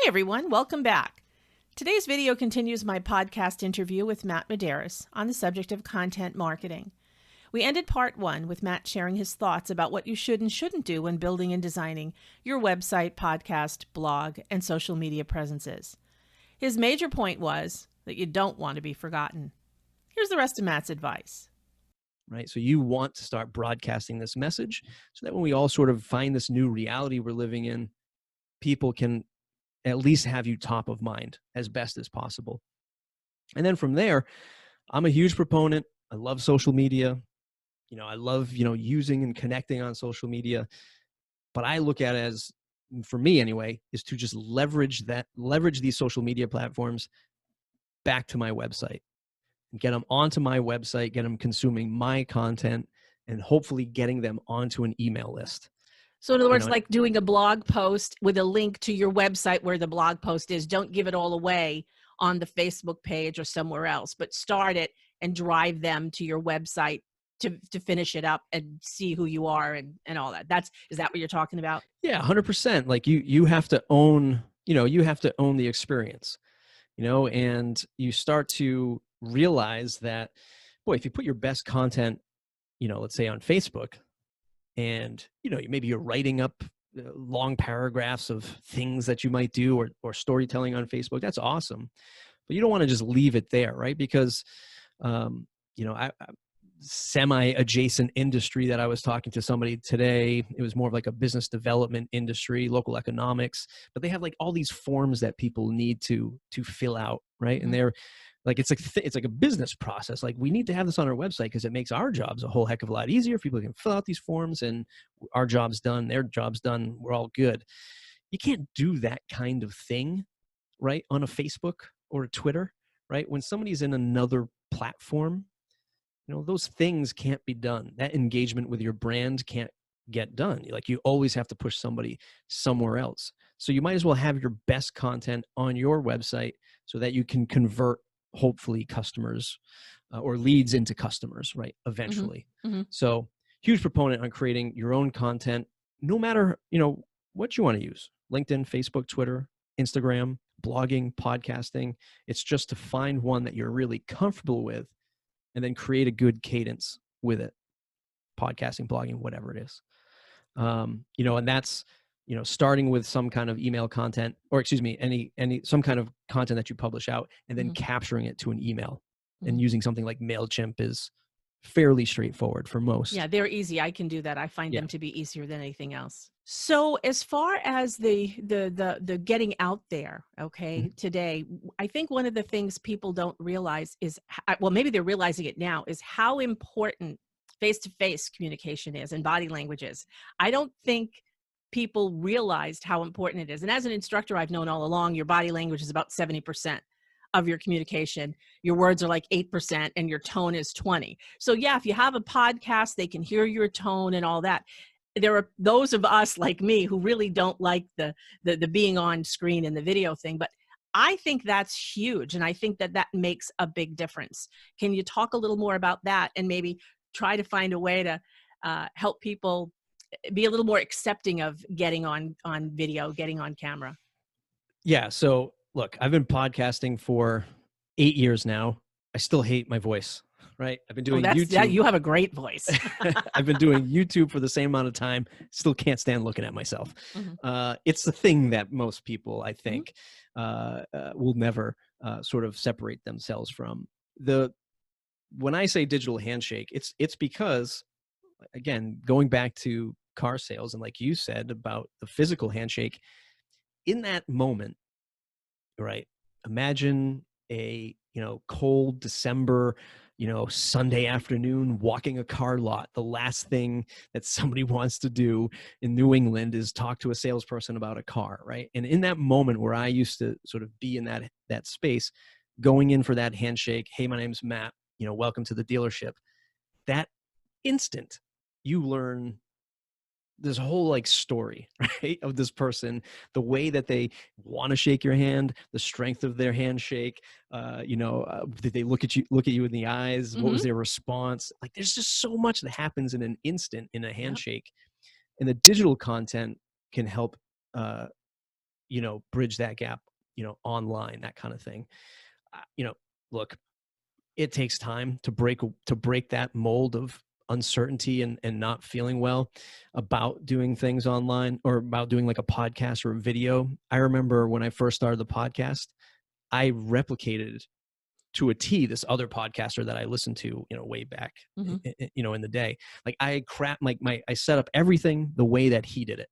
everyone, welcome back. Today's video continues my podcast interview with Matt Medeiros on the subject of content marketing. We ended part 1 with Matt sharing his thoughts about what you should and shouldn't do when building and designing your website, podcast, blog, and social media presences. His major point was that you don't want to be forgotten. Here's the rest of Matt's advice. Right. So you want to start broadcasting this message so that when we all sort of find this new reality we're living in, people can at least have you top of mind as best as possible. And then from there, I'm a huge proponent. I love social media. I love, using and connecting on social media. But I look at it as, for me anyway, is to just leverage these social media platforms back to my website and get them onto my website, get them consuming my content, and hopefully getting them onto an email list. So in other words, like doing a blog post with a link to your website where the blog post is, don't give it all away on the Facebook page or somewhere else, but start it and drive them to your website to finish it up and see who you are and all that. Is that what you're talking about? Yeah, 100%. Like you have to own, you have to own the experience, and you start to realize that, boy, if you put your best content, let's say on Facebook, and maybe you're writing up long paragraphs of things that you might do or storytelling on Facebook, that's awesome. But you don't want to just leave it there, right? Because I semi-adjacent industry that I was talking to somebody today, it was more of like a business development industry, local economics, but they have like all these forms that people need to fill out, right? And they're like, it's like a business process. Like, we need to have this on our website because it makes our jobs a whole heck of a lot easier. People can fill out these forms and our job's done, their job's done, we're all good. You can't do that kind of thing, right, on a Facebook or a Twitter, right? When somebody's in another platform, those things can't be done. That engagement with your brand can't get done. Like, you always have to push somebody somewhere else. So you might as well have your best content on your website so that you can convert, hopefully, customers or leads into customers, right, eventually. So huge proponent on creating your own content, no matter, what you want to use. LinkedIn, Facebook, Twitter, Instagram, blogging, podcasting. It's just to find one that you're really comfortable with and then create a good cadence with it. Podcasting, blogging, whatever it is. And that's, starting with some kind of email content, or excuse me, some kind of content that you publish out, and then capturing it to an email and using something like MailChimp is fairly straightforward for most. Yeah, they're easy. I can do that. I find them to be easier than anything else. So as far as the getting out there, today, I think one of the things people don't realize is, well, maybe they're realizing it now, is how important face-to-face communication is and body language is. I don't think people realized how important it is. And as an instructor, I've known all along, your body language is about 70% of your communication. Your words are like 8% and your tone is 20. So yeah, if you have a podcast, they can hear your tone and all that. There are those of us like me who really don't like the being on screen and the video thing, but I think that's huge. And I think that makes a big difference. Can you talk a little more about that and maybe try to find a way to help people be a little more accepting of getting on video, getting on camera? Yeah. So look, I've been podcasting for 8 years now. I still hate my voice, right? I've been doing YouTube. You have a great voice. I've been doing YouTube for the same amount of time. Still can't stand looking at myself. It's the thing that most people, I think, will never sort of separate themselves from. When I say digital handshake, it's because, again, going back to car sales and like you said about the physical handshake, in that moment, right? Imagine a, cold December, Sunday afternoon, walking a car lot. The last thing that somebody wants to do in New England is talk to a salesperson about a car, right? And in that moment where I used to sort of be in that space, going in for that handshake, hey, my name's Matt, welcome to the dealership. That instant, you learn this whole like story, right, of this person, the way that they want to shake your hand, the strength of their handshake, did they look at you in the eyes? What was their response? Like, there's just so much that happens in an instant in a handshake. And the digital content can help bridge that gap, online, that kind of thing. Look, it takes time to break that mold of uncertainty and not feeling well about doing things online, or about doing like a podcast or a video. I remember when I first started the podcast, I replicated to a T this other podcaster that I listened to, way back, Mhm. in the day. Like I set up everything the way that he did it.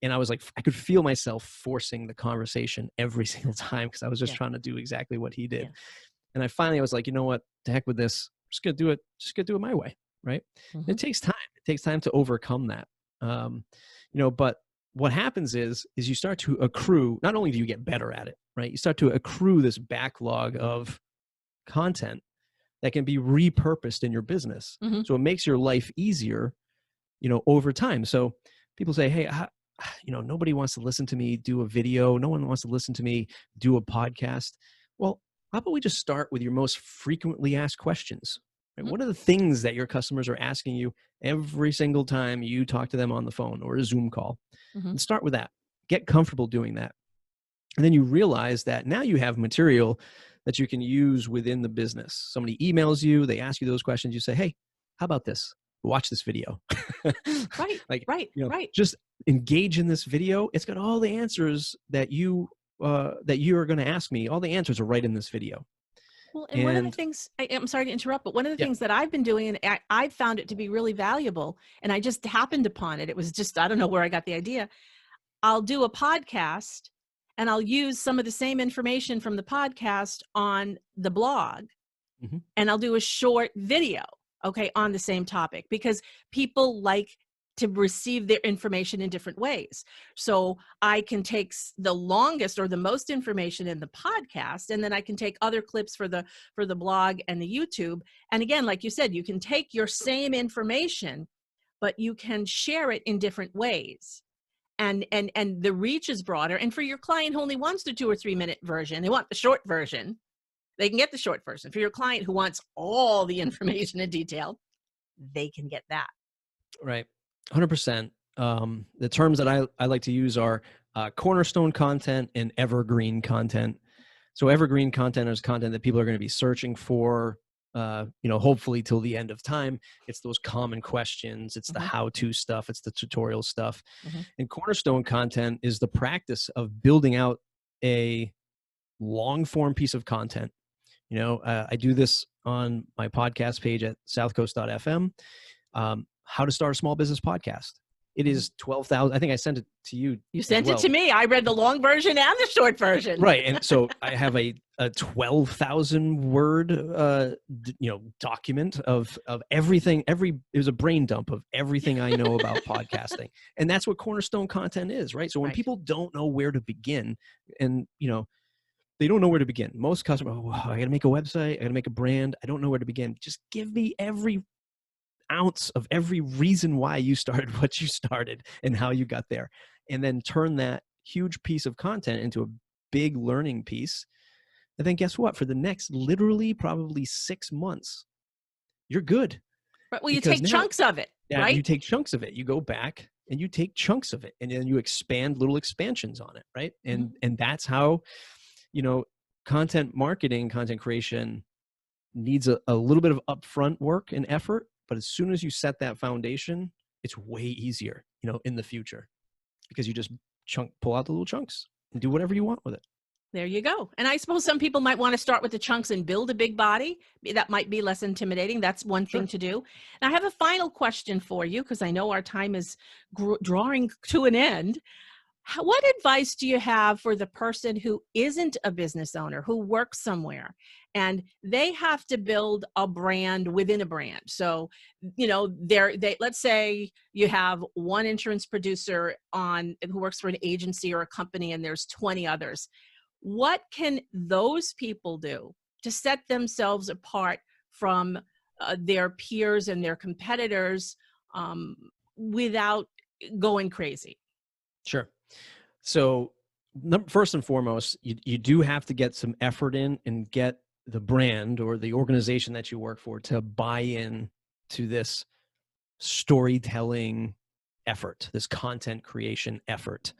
And I was like, I could feel myself forcing the conversation every single time because I was just Yeah. trying to do exactly what he did. Yeah. And I was like, you know what? To heck with this. Just gonna do it my way. Right. And it Mhm. takes time. It takes time to overcome that. But what happens is you start to accrue, not only do you get better at it, right? You start to accrue this backlog of content that can be repurposed in your business. Mhm. So it makes your life easier, over time. So people say, hey, nobody wants to listen to me do a video. No one wants to listen to me do a podcast. Well, how about we just start with your most frequently asked questions? Right? Mhm. What are the things that your customers are asking you every single time you talk to them on the phone or a Zoom call? Mhm. And start with that. Get comfortable doing that. And then you realize that now you have material that you can use within the business. Somebody emails you, they ask you those questions. You say, hey, how about this? Watch this video. Right. Like, Right. Right. just engage in this video. It's got all the answers that you are going to ask me. All the answers are right in this video. Well, and one of the And things, I'm sorry to interrupt, but one of the yeah, things that I've been doing, and I've found it to be really valuable, and I just happened upon it. It was just, I don't know where I got the idea. I'll do a podcast and I'll use some of the same information from the podcast on the blog, mhm, and I'll do a short video, okay, on the same topic, because people like to receive their information in different ways. So I can take the longest or the most information in the podcast, and then I can take other clips for the blog and the YouTube. And again, like you said, you can take your same information, but you can share it in different ways. And the reach is broader. And for your client who only wants the 2 or 3 minute version, they want the short version, they can get the short version. For your client who wants all the information in detail, they can get that. right, 100%. The terms that I like to use are cornerstone content and evergreen content. So evergreen content is content that people are going to be searching for, hopefully till the end of time. It's those common questions. It's the Mhm. how-to stuff. It's the tutorial stuff. Mhm. And cornerstone content is the practice of building out a long-form piece of content. I do this on my podcast page at southcoast.fm. How to start a small business podcast. It Mhm. is 12,000. I think I sent it to you You as sent it well. to me. I read the long version and the short version. Right. And so I have a 12,000 word, document of everything. It was a brain dump of everything I know about podcasting. And that's what cornerstone content is, right? So when Right. people don't know where to begin, and, they don't know where to begin. Most customers, oh, I got to make a website. I got to make a brand. I don't know where to begin. Just give me every ounce of every reason why you started what you started and how you got there. And then turn that huge piece of content into a big learning piece. And then guess what? For the next literally probably 6 months, you're good. Right. Well, you Because take now chunks of it, you right? take chunks of it, you go back and you take chunks of it, and then you expand little expansions on it, right? Mhm. And that's how, you know, content marketing, content creation needs a little bit of upfront work and effort, but as soon as you set that foundation, it's way easier, in the future, because you just pull out the little chunks and do whatever you want with it. There you go. And I suppose some people might want to start with the chunks and build a big body. That might be less intimidating. That's one thing Sure. to do. And I have a final question for you, because I know our time is drawing to an end. What advice do you have for the person who isn't a business owner, who works somewhere, and they have to build a brand within a brand? So, let's say you have one insurance producer on who works for an agency or a company, and there's 20 others. What can those people do to set themselves apart from their peers and their competitors, um, without going crazy? Sure. So, first and foremost, you do have to get some effort in and get the brand or the organization that you work for to buy in to this storytelling effort, this content creation effort.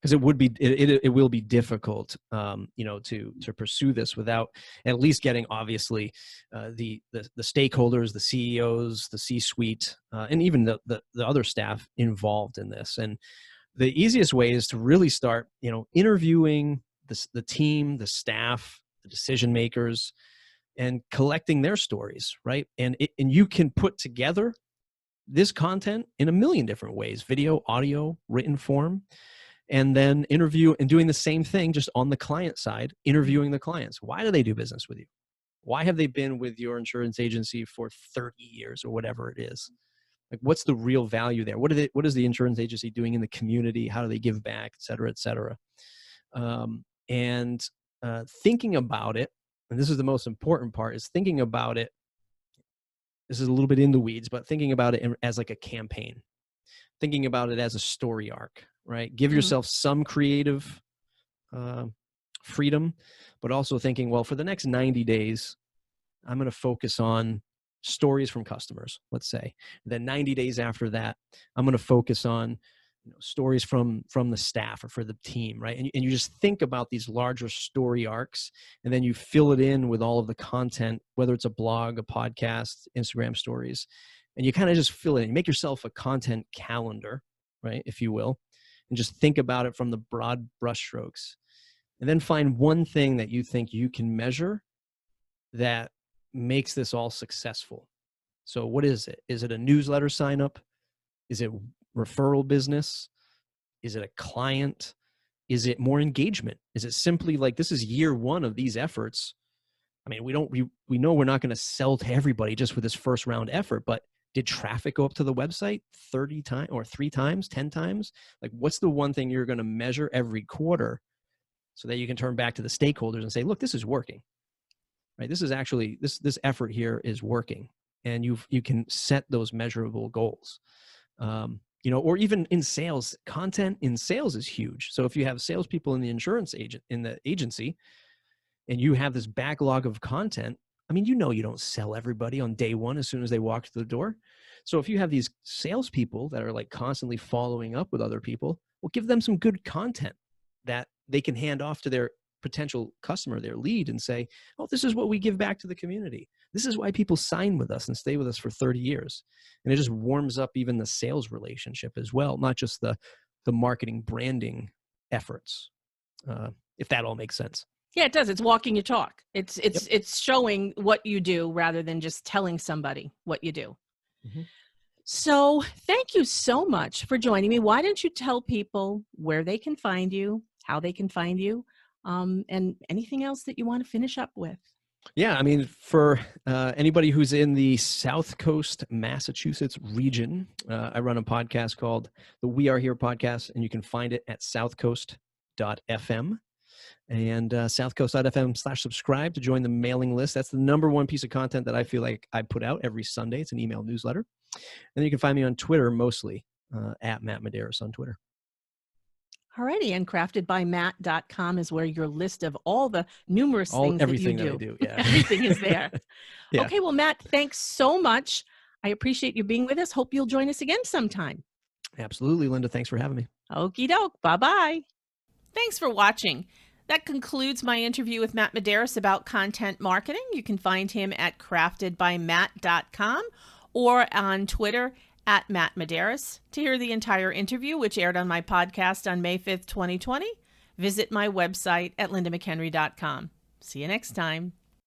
because it will be difficult, to pursue this without at least getting, obviously, the stakeholders, the CEOs, the C-suite, and even the other staff involved in this. And the easiest way is to really start, interviewing the team, the staff, the decision makers, and collecting their stories, right? And you can put together this content in a million different ways: video, audio, written form, and then interview, and doing the same thing just on the client side, interviewing the clients. Why do they do business with you? Why have they been with your insurance agency for 30 years or whatever it is? Like, what's the real value there? What is the insurance agency doing in the community? How do they give back, et cetera, et cetera? And thinking about it, and this is the most important part, is thinking about it. This is a little bit in the weeds, but thinking about it as like a campaign, thinking about it as a story arc, right? Give yourself some creative freedom, but also thinking, well, for the next 90 days, I'm going to focus on stories from customers, let's say. And then 90 days after that, I'm going to focus on stories from the staff or for the team, right? And you just think about these larger story arcs, and then you fill it in with all of the content, whether it's a blog, a podcast, Instagram stories, and you kind of just fill it in. You make yourself a content calendar, right, if you will, and just think about it from the broad brushstrokes. And then find one thing that you think you can measure that makes this all successful. So what is it? Is it a newsletter sign up? Is it referral business? Is it a client? Is it more engagement? Is it simply like, this is year one of these efforts? I mean, we know we're not going to sell to everybody just with this first round effort, but did traffic go up to the website 30 times or 3 times, 10 times? Like, what's the one thing you're going to measure every quarter so that you can turn back to the stakeholders and say, look, this is working, right? This is actually, this effort here is working. And you can set those measurable goals. Or even in sales, content in sales is huge. So if you have salespeople in the agency, and you have this backlog of content, I mean, you don't sell everybody on day one as soon as they walk through the door. So if you have these salespeople that are like constantly following up with other people, well, give them some good content that they can hand off to their potential customer, their lead, and say, oh, this is what we give back to the community. This is why people sign with us and stay with us for 30 years. And it just warms up even the sales relationship as well, not just the marketing branding efforts, if that all makes sense. Yeah, it does. It's walking your talk. It's showing what you do rather than just telling somebody what you do. Mm-hmm. So thank you so much for joining me. Why don't you tell people where they can find you, how they can find you, and anything else that you want to finish up with? Yeah, I mean, for anybody who's in the South Coast, Massachusetts region, I run a podcast called the We Are Here podcast, and you can find it at southcoast.fm. And southcoast.fm/subscribe to join the mailing list. That's the number one piece of content that I feel like I put out every Sunday. It's an email newsletter. And then you can find me on Twitter, mostly at Matt Medeiros on Twitter. Alrighty, and craftedbymatt.com is where your list of all the numerous things that you do. Everything that I do, yeah. Everything is there. Yeah. Okay, well, Matt, thanks so much. I appreciate you being with us. Hope you'll join us again sometime. Absolutely, Linda. Thanks for having me. Okie doke. Bye-bye. Thanks for watching. That concludes my interview with Matt Medeiros about content marketing. You can find him at craftedbymatt.com or on Twitter at Matt Medeiros. To hear the entire interview, which aired on my podcast on May 5th, 2020, visit my website at lindamchenry.com. See you next time.